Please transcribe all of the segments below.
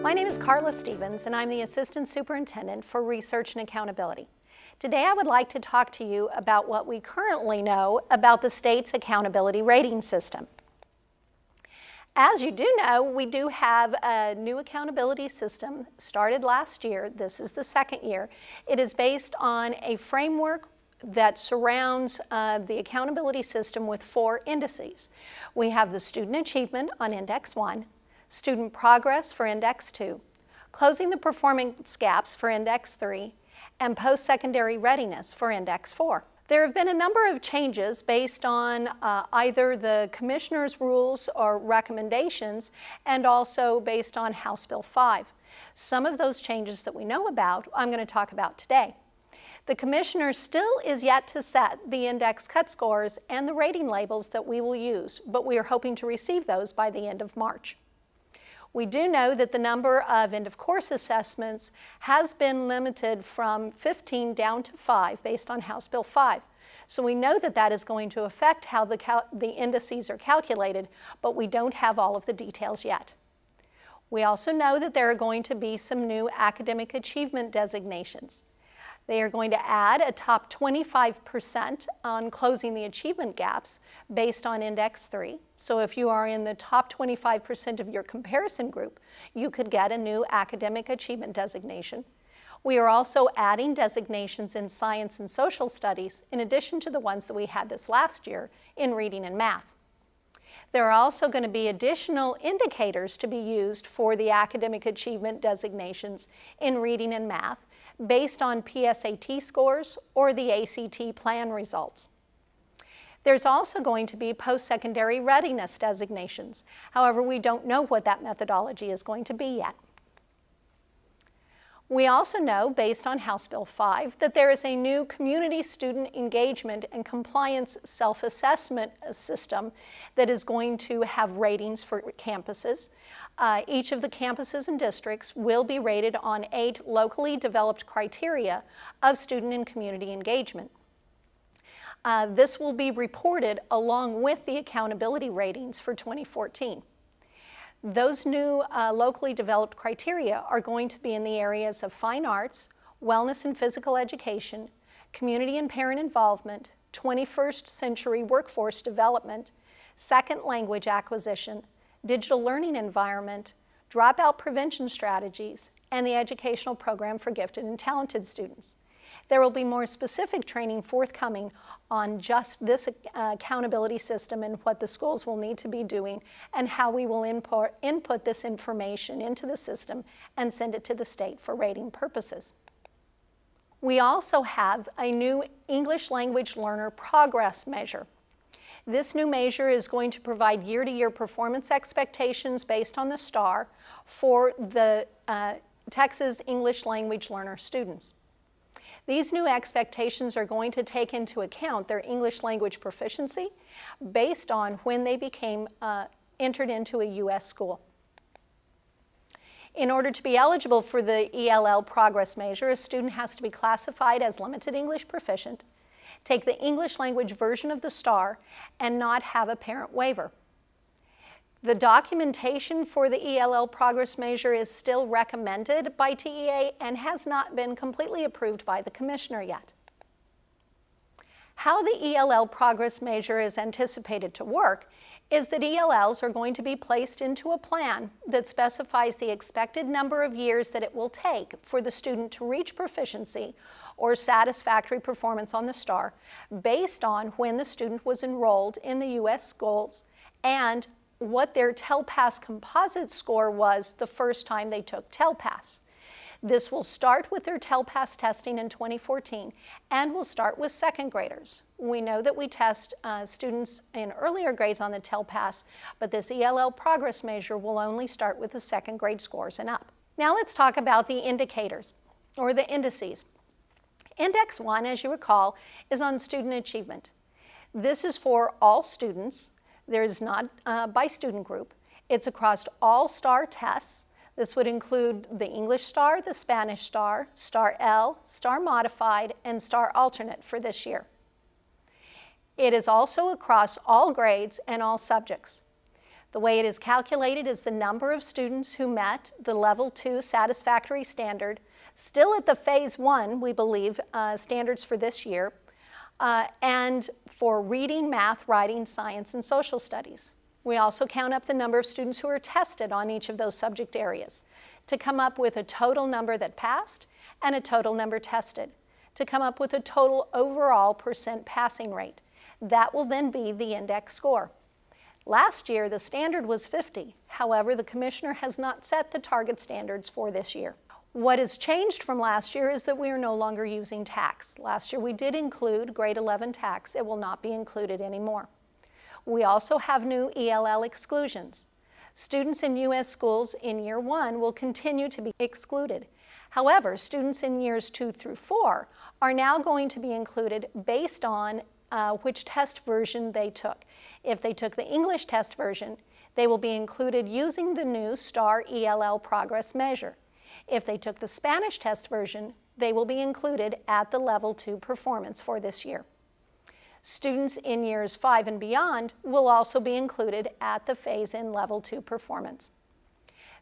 My name is Carla Stevens, and I'm the Assistant Superintendent for Research and Accountability. Today I would like to talk to you about what we currently know about the state's accountability rating system. As you do know, we do have a new accountability system started last year. This is the second year. It is based on a framework that surrounds the accountability system with 4 indices. We have the student achievement on Index 1, student progress for Index 2, closing the performance gaps for Index 3, and post-secondary readiness for Index 4. There have been a number of changes based on either the Commissioner's rules or recommendations and also based on House Bill 5. Some of those changes that we know about, I'm going to talk about today. The Commissioner still is yet to set the index cut scores and the rating labels that we will use, but we are hoping to receive those by the end of March. We do know that the number of end-of-course assessments has been limited from 15 down to 5 based on House Bill 5. So we know that that is going to affect how the indices are calculated, but we don't have all of the details yet. We also know that there are going to be some new academic achievement designations. They are going to add a top 25% on closing the achievement gaps based on Index 3. So if you are in the top 25% of your comparison group, you could get a new academic achievement designation. We are also adding designations in science and social studies in addition to the ones that we had this last year in reading and math. There are also going to be additional indicators to be used for the academic achievement designations in reading and math based on PSAT scores or the ACT plan results. There's also going to be post-secondary readiness designations. However, we don't know what that methodology is going to be yet. We also know, based on House Bill 5, that there is a new community student engagement and compliance self-assessment system that is going to have ratings for campuses. Each of the campuses and districts will be rated on 8 locally developed criteria of student and community engagement. This will be reported along with the accountability ratings for 2014. Those new locally developed criteria are going to be in the areas of fine arts, wellness and physical education, community and parent involvement, 21st century workforce development, second language acquisition, digital learning environment, dropout prevention strategies, and the educational program for gifted and talented students. There will be more specific training forthcoming on just this accountability system and what the schools will need to be doing and how we will input this information into the system and send it to the state for rating purposes. We also have a new English language learner progress measure. This new measure is going to provide year-to-year performance expectations based on the STAR for the Texas English language learner students. These new expectations are going to take into account their English language proficiency based on when they became entered into a U.S. school. In order to be eligible for the ELL progress measure, a student has to be classified as limited English proficient, take the English language version of the STAR, and not have a parent waiver. The documentation for the ELL progress measure is still recommended by TEA and has not been completely approved by the Commissioner yet. How the ELL progress measure is anticipated to work is that ELLs are going to be placed into a plan that specifies the expected number of years that it will take for the student to reach proficiency or satisfactory performance on the STAR based on when the student was enrolled in the U.S. schools and what their TELPAS composite score was the first time they took TELPAS. This will start with their TELPAS testing in 2014 and will start with second graders. We know that we test students in earlier grades on the TELPAS, but this ELL progress measure will only start with the second grade scores and up. Now let's talk about the indicators, or the indices. Index 1, as you recall, is on student achievement. This is for all students. There is not by student group. It's across all STAR tests. This would include the English STAR, the Spanish STAR, STAR L, STAR Modified, and STAR Alternate for this year. It is also across all grades and all subjects. The way it is calculated is the number of students who met the Level 2 satisfactory standard, still at the Phase 1, we believe, standards for this year, and for reading, math, writing, science, and social studies. We also count up the number of students who are tested on each of those subject areas to come up with a total number that passed and a total number tested, to come up with a total overall percent passing rate. That will then be the index score. Last year, the standard was 50. However, the Commissioner has not set the target standards for this year. What has changed from last year is that we are no longer using TAKS. Last year we did include grade 11 TAKS. It will not be included anymore. We also have new ELL exclusions. Students in U.S. schools in year 1 will continue to be excluded. However, students in years 2 through 4 are now going to be included based on which test version they took. If they took the English test version, they will be included using the new STAR ELL progress measure. If they took the Spanish test version, they will be included at the Level 2 performance for this year. Students in years 5 and beyond will also be included at the phase-in Level 2 performance.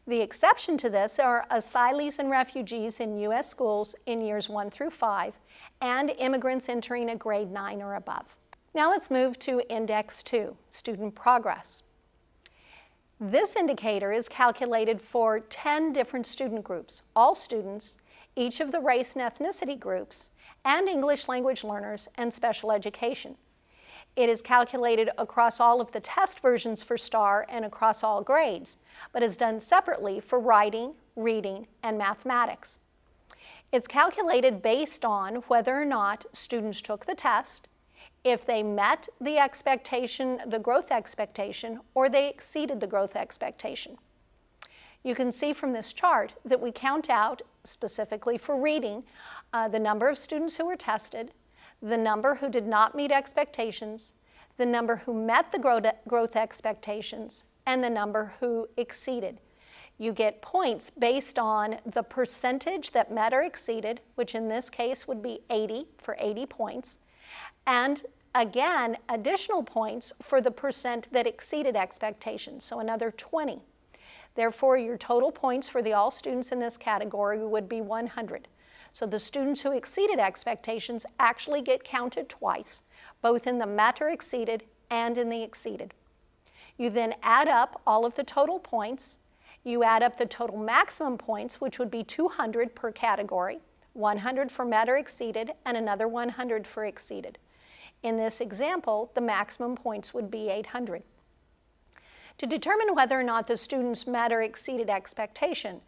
The exception to this are asylees and refugees in U.S. schools in years 1 through 5 and immigrants entering a grade 9 or above. Now let's move to Index 2, Student Progress. This indicator is calculated for 10 different student groups, all students, each of the race and ethnicity groups, and English language learners and special education. It is calculated across all of the test versions for STAR and across all grades, but is done separately for writing, reading, and mathematics. It's calculated based on whether or not students took the test, if they met the expectation, the growth expectation, or they exceeded the growth expectation. You can see from this chart that we count out, specifically for reading, the number of students who were tested, the number who did not meet expectations, the number who met the growth expectations, and the number who exceeded. You get points based on the percentage that met or exceeded, which in this case would be 80 for 80 points, and again, additional points for the percent that exceeded expectations, so another 20. Therefore, your total points for all students in this category would be 100. So the students who exceeded expectations actually get counted twice, both in the met or exceeded and in the exceeded. You then add up all of the total points. You add up the total maximum points, which would be 200 per category, 100 for met or exceeded, and another 100 for exceeded. In this example, the maximum points would be 800. To determine whether or not the students met or exceeded expectation,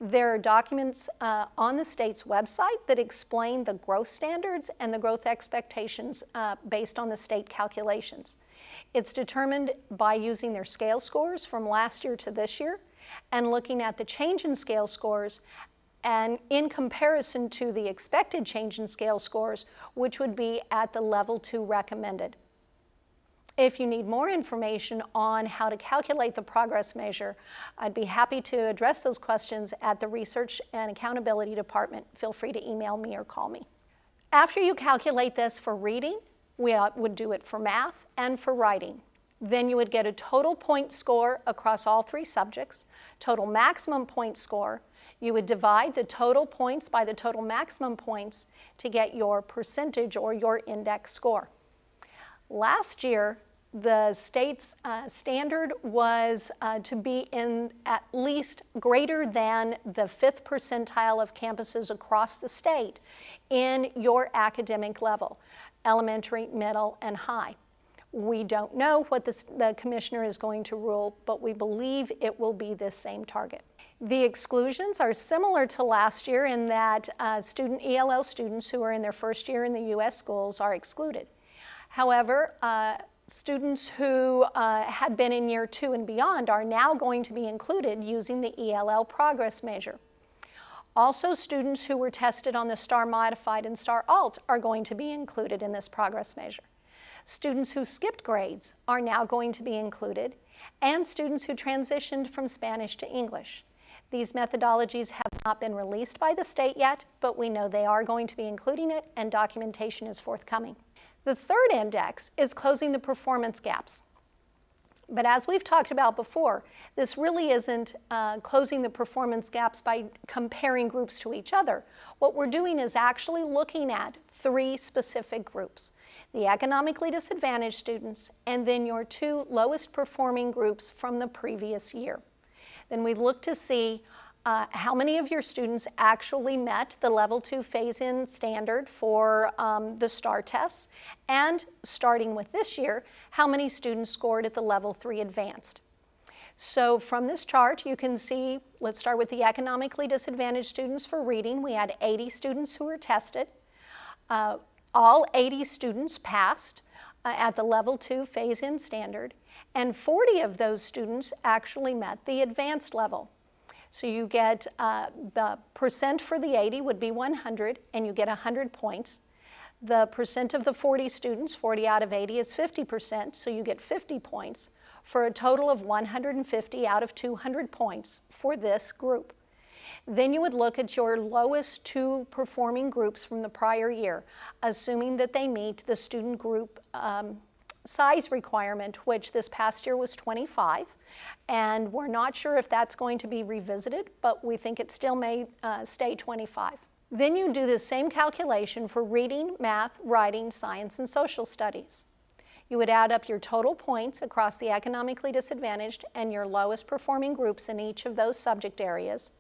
there are documents on the state's website that explain the growth standards and the growth expectations based on the state calculations. It's determined by using their scale scores from last year to this year and looking at the change in scale scores and in comparison to the expected change in scale scores, which would be at the Level 2 recommended. If you need more information on how to calculate the progress measure, I'd be happy to address those questions at the Research and Accountability Department. Feel free to email me or call me. After you calculate this for reading, we would do it for math and for writing. Then you would get a total point score across all 3 subjects, total maximum point score. You would divide the total points by the total maximum points to get your percentage or your index score. Last year, the state's standard was to be in at least greater than the 5th percentile of campuses across the state in your academic level, elementary, middle, and high. We don't know what the Commissioner is going to rule, but we believe it will be this same target. The exclusions are similar to last year in that ELL students who are in their first year in the U.S. schools are excluded. However, students who had been in year 2 and beyond are now going to be included using the ELL progress measure. Also, students who were tested on the STAR Modified and STAR Alt are going to be included in this progress measure. Students who skipped grades are now going to be included, and students who transitioned from Spanish to English. These methodologies have not been released by the state yet, but we know they are going to be including it, and documentation is forthcoming. The third index is closing the performance gaps. But as we've talked about before, this really isn't closing the performance gaps by comparing groups to each other. What we're doing is actually looking at 3 specific groups: the economically disadvantaged students, and then your 2 lowest performing groups from the previous year. Then we look to see how many of your students actually met the level 2 phase-in standard for the STAR tests, and starting with this year, how many students scored at the level 3 advanced. So from this chart, you can see, let's start with the economically disadvantaged students for reading. We had 80 students who were tested. All 80 students passed at the level 2 phase-in standard, and 40 of those students actually met the advanced level. So you get the percent for the 80 would be 100, and you get 100 points. The percent of the 40 students, 40 out of 80 is 50%, so you get 50 points for a total of 150 out of 200 points for this group. Then you would look at your lowest 2 performing groups from the prior year, assuming that they meet the student group size requirement, which this past year was 25, and we're not sure if that's going to be revisited, but we think it still may stay 25. Then you do the same calculation for reading, math, writing, science, and social studies. You would add up your total points across the economically disadvantaged and your lowest performing groups in each of those subject areas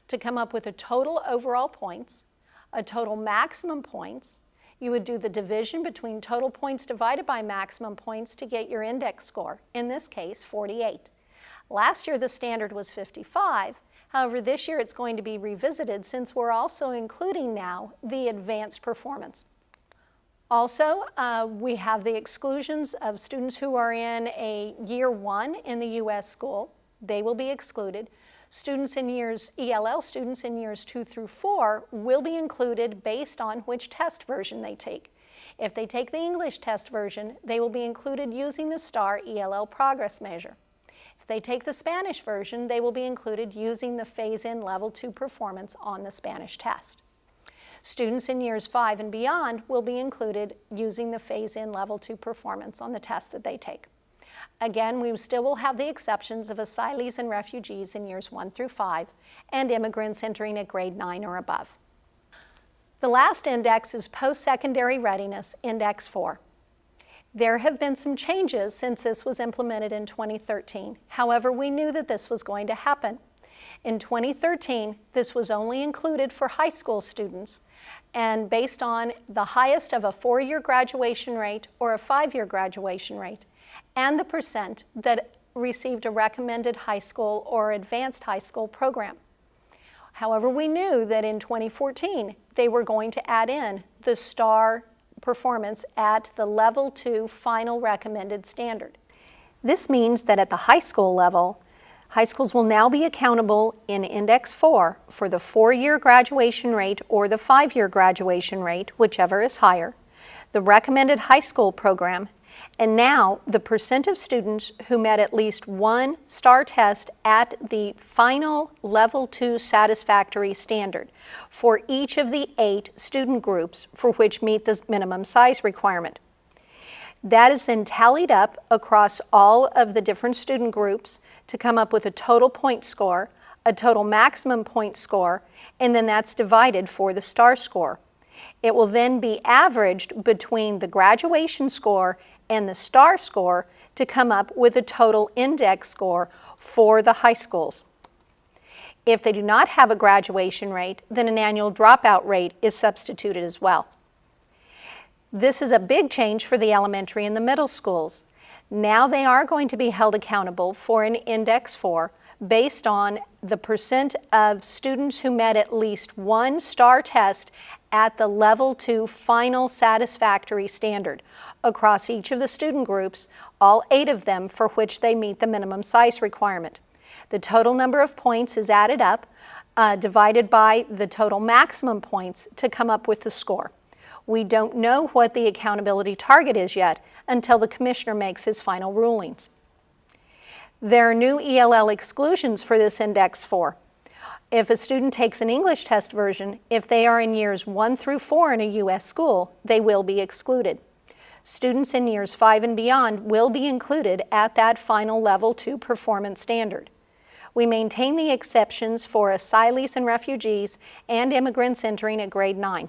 to come up with a total overall points, a total maximum points. You would do the division between total points divided by maximum points to get your index score, in this case 48. Last year the standard was 55, however this year it's going to be revisited since we're also including now the advanced performance. Also, we have the exclusions of students who are in a year 1 in the U.S. school. They will be excluded. Students in ELL students in years 2 through 4 will be included based on which test version they take. If they take the English test version, they will be included using the STAR ELL progress measure. If they take the Spanish version, they will be included using the phase-in level 2 performance on the Spanish test. Students in years 5 and beyond will be included using the phase-in level 2 performance on the test that they take. Again, we still will have the exceptions of asylees and refugees in years 1 through 5 and immigrants entering at grade 9 or above. The last index is Post-Secondary Readiness, Index 4. There have been some changes since this was implemented in 2013. However, we knew that this was going to happen. In 2013, this was only included for high school students, and based on the highest of a 4-year graduation rate or a 5-year graduation rate, and the percent that received a recommended high school or advanced high school program. However, we knew that in 2014, they were going to add in the STAR performance at the level 2 final recommended standard. This means that at the high school level, high schools will now be accountable in Index 4 for the 4-year graduation rate or the 5-year graduation rate, whichever is higher, the recommended high school program, and now the percent of students who met at least one STAR test at the final level 2 satisfactory standard for each of the 8 student groups for which meet the minimum size requirement. That is then tallied up across all of the different student groups to come up with a total point score, a total maximum point score, and then that's divided for the STAR score. It will then be averaged between the graduation score and the STAR score to come up with a total index score for the high schools. If they do not have a graduation rate, then an annual dropout rate is substituted as well. This is a big change for the elementary and the middle schools. Now they are going to be held accountable for an Index 4 based on the percent of students who met at least one STAR test at the level 2 final satisfactory standard across each of the student groups, all 8 of them for which they meet the minimum size requirement. The total number of points is added up, divided by the total maximum points to come up with the score. We don't know what the accountability target is yet until the commissioner makes his final rulings. There are new ELL exclusions for this Index 4. If a student takes an English test version, if they are in years 1 through 4 in a U.S. school, they will be excluded. Students in years 5 and beyond will be included at that final Level 2 performance standard. We maintain the exceptions for asylees and refugees and immigrants entering at grade 9.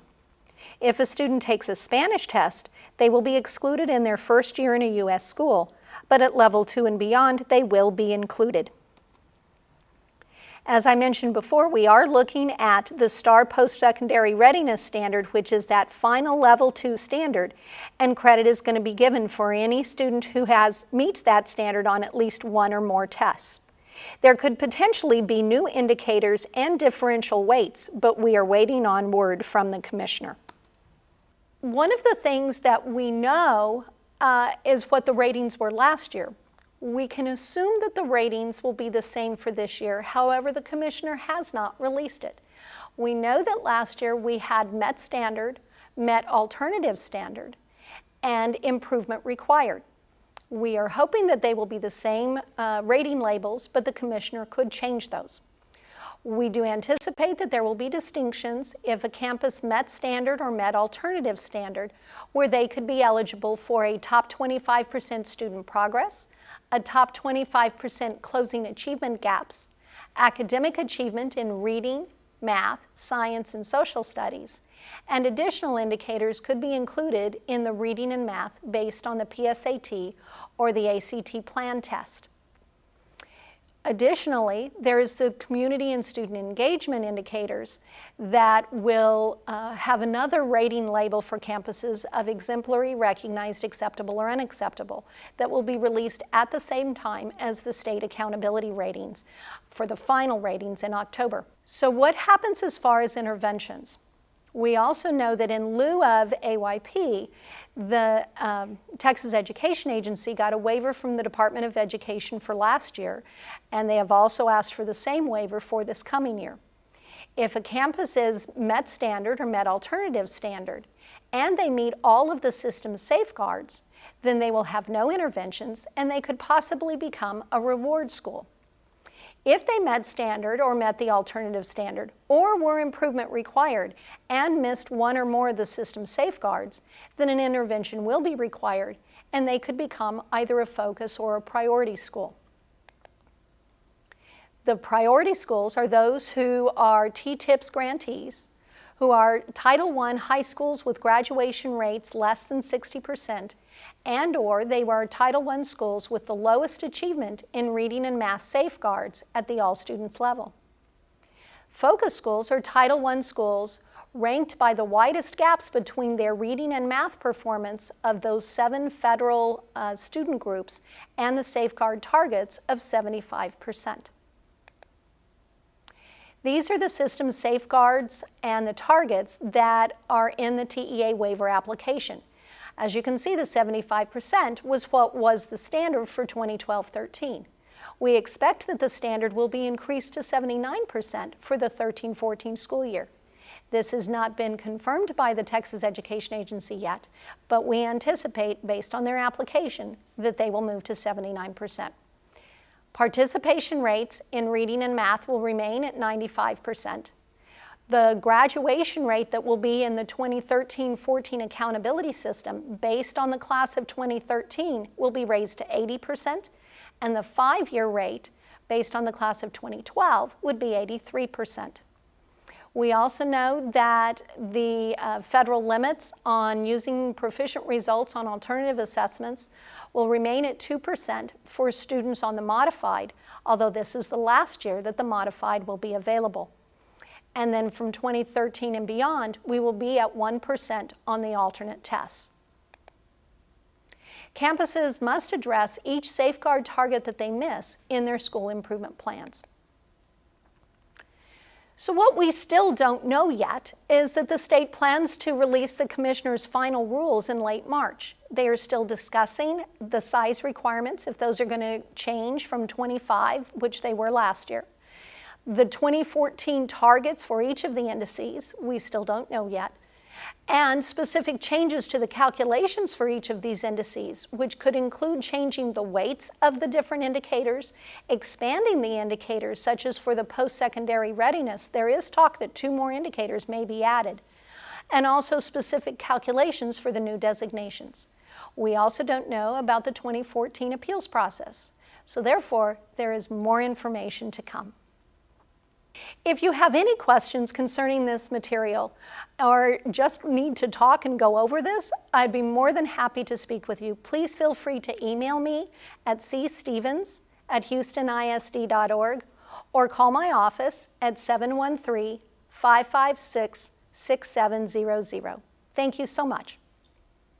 If a student takes a Spanish test, they will be excluded in their first year in a U.S. school, but at Level 2 and beyond, they will be included. As I mentioned before, we are looking at the STAR Post-Secondary Readiness Standard, which is that final Level 2 standard, and credit is going to be given for any student who meets that standard on at least one or more tests. There could potentially be new indicators and differential weights, but we are waiting on word from the Commissioner. One of the things that we know is what the ratings were last year. We can assume that the ratings will be the same for this year. However, the Commissioner has not released it. We know that last year we had Met Standard, Met Alternative Standard, and Improvement Required. We are hoping that they will be the same rating labels, but the Commissioner could change those. We do anticipate that there will be distinctions if a campus met standard or met alternative standard, where they could be eligible for a top 25% student progress, a top 25% closing achievement gaps, academic achievement in reading, math, science, and social studies, and additional indicators could be included in the reading and math based on the PSAT or the ACT plan test. Additionally, there is the community and student engagement indicators that will have another rating label for campuses of exemplary, recognized, acceptable, or unacceptable that will be released at the same time as the state accountability ratings for the final ratings in October. So what happens as far as interventions? We also know that in lieu of AYP, the Texas Education Agency got a waiver from the Department of Education for last year, and they have also asked for the same waiver for this coming year. If a campus is Met Standard or Met Alternative Standard, and they meet all of the system safeguards, then they will have no interventions, and they could possibly become a reward school. If they met standard or met the alternative standard or were improvement required and missed one or more of the system safeguards, then an intervention will be required and they could become either a focus or a priority school. The priority schools are those who are T-TIPS grantees, who are Title I high schools with graduation rates less than 60%, and or they were Title I schools with the lowest achievement in reading and math safeguards at the all students level. Focus schools are Title I schools ranked by the widest gaps between their reading and math performance of those 7 federal student groups and the safeguard targets of 75%. These are the system safeguards and the targets that are in the TEA waiver application. As you can see, the 75% was what was the standard for 2012-13. We expect that the standard will be increased to 79% for the 13-14 school year. This has not been confirmed by the Texas Education Agency yet, but we anticipate, based on their application, that they will move to 79%. Participation rates in reading and math will remain at 95%. The graduation rate that will be in the 2013-14 accountability system based on the class of 2013 will be raised to 80%, and the 5-year rate based on the class of 2012 would be 83%. We also know that the federal limits on using proficient results on alternative assessments will remain at 2% for students on the modified, although this is the last year that the modified will be available. And then from 2013 and beyond, we will be at 1% on the alternate tests. Campuses must address each safeguard target that they miss in their school improvement plans. So what we still don't know yet is that the state plans to release the Commissioner's final rules in late March. They are still discussing the size requirements, if those are going to change from 25, which they were last year. The 2014 targets for each of the indices, we still don't know yet, and specific changes to the calculations for each of these indices, which could include changing the weights of the different indicators, expanding the indicators, such as for the post-secondary readiness. There is talk that 2 more indicators may be added, and also specific calculations for the new designations. We also don't know about the 2014 appeals process. So therefore, there is more information to come. If you have any questions concerning this material or just need to talk and go over this, I'd be more than happy to speak with you. Please feel free to email me at cstevens@houstonisd.org or call my office at 713-556-6700. Thank you so much.